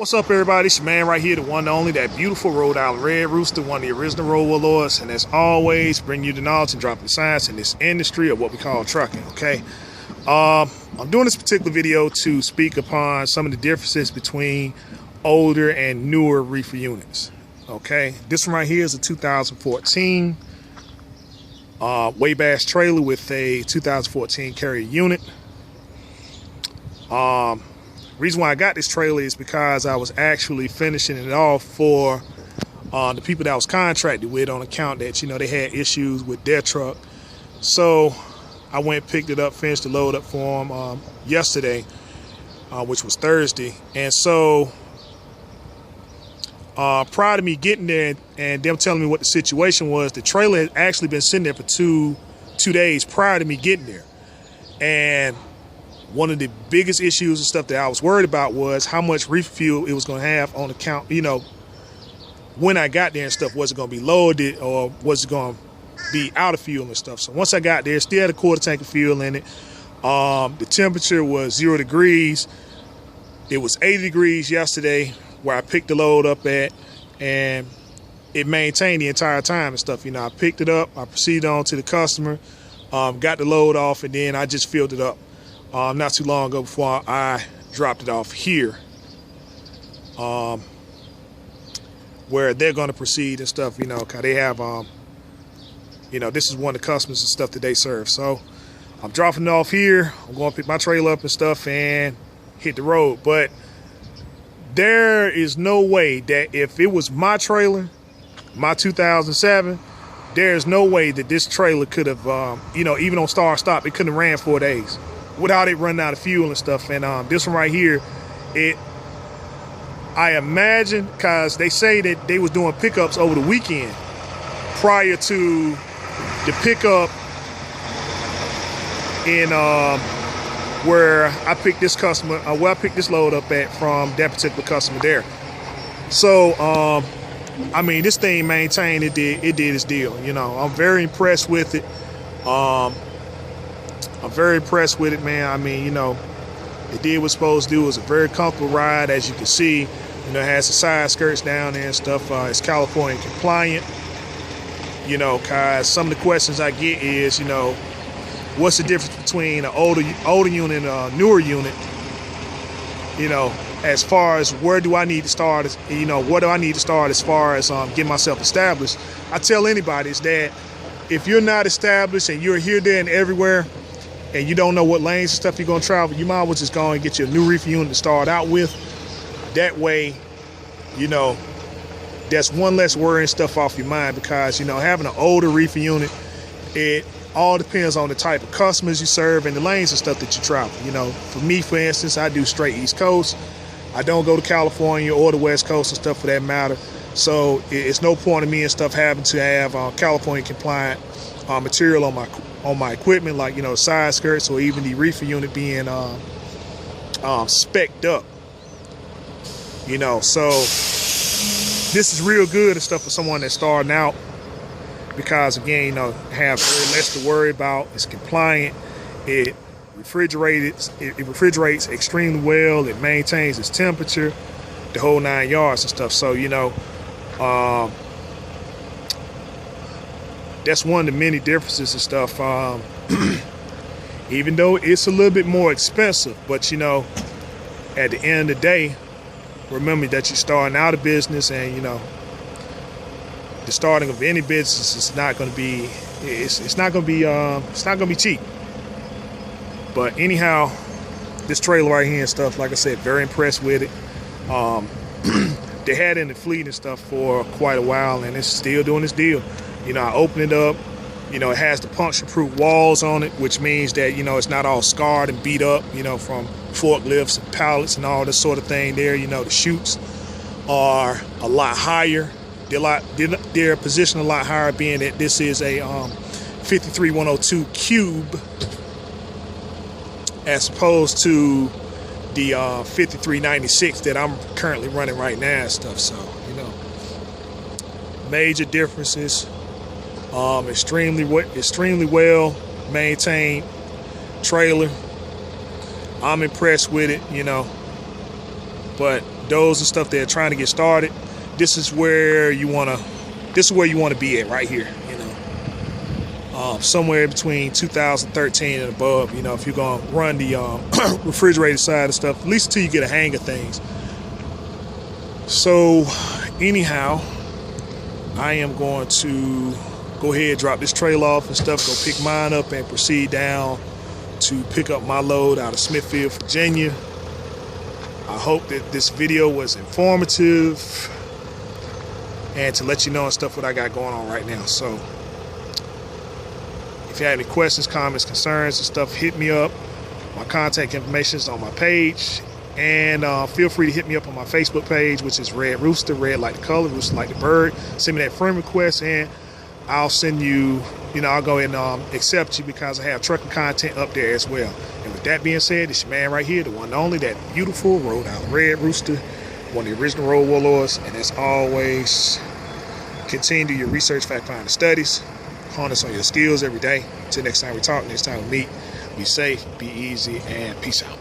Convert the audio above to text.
What's up, everybody? It's your man right here, the one and only, that beautiful Rhode Island Red Rooster, one of the original road warlords, and as always, bring you the knowledge and dropping the science in this industry of what we call trucking, okay? I'm doing this particular video to speak upon some of the differences between older and newer reefer units, okay? This one right here is a 2014 Waybash trailer with a 2014 carrier unit. Reason why I got this trailer is because I was actually finishing it off for the people that I was contracted with, on account that, you know, they had issues with their truck. So I went and picked it up, finished the load up for them yesterday, which was Thursday. And so prior to me getting there and them telling me what the situation was, the trailer had actually been sitting there for two days prior to me getting there. And one of the biggest issues and stuff that I was worried about was how much reefer fuel it was going to have on account, you know, when I got there and stuff. Was it going to be loaded or was it going to be out of fuel and stuff? So once I got there, still had a quarter tank of fuel in it. The temperature was 0 degrees. It was 80 degrees yesterday where I picked the load up at, and it maintained the entire time and stuff. You know, I picked it up, I proceeded on to the customer, got the load off, and then I just filled it up not too long ago before I dropped it off here, where they're going to proceed and stuff, you know, because they have, you know, this is one of the customers and stuff that they serve. So I'm dropping it off here. I'm going to pick my trailer up and stuff and hit the road. But there is no way that if it was my trailer, my 2007, there's no way that this trailer could have, you know, even on start-stop, it couldn't have ran 4 days without it running out of fuel and stuff. And this one right here, I imagine, because they say that they was doing pickups over the weekend prior to the pickup in where I picked this customer, where I picked this load up at from that particular customer there. So I mean, this thing maintained, it did its deal. You know, I'm very impressed with it. I'm very impressed with it, man. I mean, you know, it did what it's supposed to do. It was a very comfortable ride, as you can see. You know, it has the side skirts down there and stuff. It's California compliant. You know, cause some of the questions I get is, you know, what's the difference between an older unit and a newer unit? You know, as far as where do I need to start? You know, what do I need to start as far as getting myself established? I tell anybody is that if you're not established and you're here, there, and everywhere, and you don't know what lanes and stuff you're going to travel, you might as well just go and get your new reefer unit to start out with. That way, you know, that's one less worry and stuff off your mind, because, you know, having an older reefer unit, it all depends on the type of customers you serve and the lanes and stuff that you travel. You know, for me, for instance, I do straight East Coast. I don't go to California or the West Coast and stuff for that matter. So it's no point in me and stuff having to have California compliant material on my equipment, like, you know, side skirts or even the reefer unit being spec'd up. You know, so this is real good and stuff for someone that's starting out, because again, you know, have very less to worry about. It's compliant. It refrigerates extremely well. It maintains its temperature, the whole 9 yards and stuff. So, you know, that's one of the many differences and stuff. Even though it's a little bit more expensive, but, you know, at the end of the day, remember that you're starting out a business, and, you know, the starting of any business is not going to be, it's not going to be cheap. But anyhow, this trailer right here and stuff, like I said, very impressed with it. They had it in the fleet and stuff for quite a while, and it's still doing its deal. You know, I open it up, you know, it has the puncture-proof walls on it, which means that, you know, it's not all scarred and beat up, you know, from forklifts and pallets and all this sort of thing there. You know, the chutes are a lot higher. They're positioned a lot higher, being that this is a 53102 cube as opposed to the 5396 that I'm currently running right now and stuff. So, you know, major differences. Extremely well maintained trailer. I'm impressed with it, you know. But those and stuff that are trying to get started, this is where you want to be at right here. You know, somewhere between 2013 and above. You know, if you're gonna run the refrigerated side of stuff, at least until you get a hang of things. So anyhow, I am going to go ahead, drop this trailer off and stuff, go pick mine up and proceed down to pick up my load out of Smithfield, Virginia. I hope that this video was informative and to let you know and stuff what I got going on right now. So if you have any questions, comments, concerns and stuff, hit me up. My contact information is on my page. And feel free to hit me up on my Facebook page, which is Red Rooster, red like the color, rooster like the bird. Send me that friend request and I'll send you, I'll go ahead and accept you because I have trucking content up there as well. And with that being said, it's your man right here, the one and only, that beautiful Rhode Island Red Rooster, one of the original road warlords. And as always, continue to do your research, fact finding studies, harness on your skills every day. Until next time we talk, next time we meet, be safe, be easy, and peace out.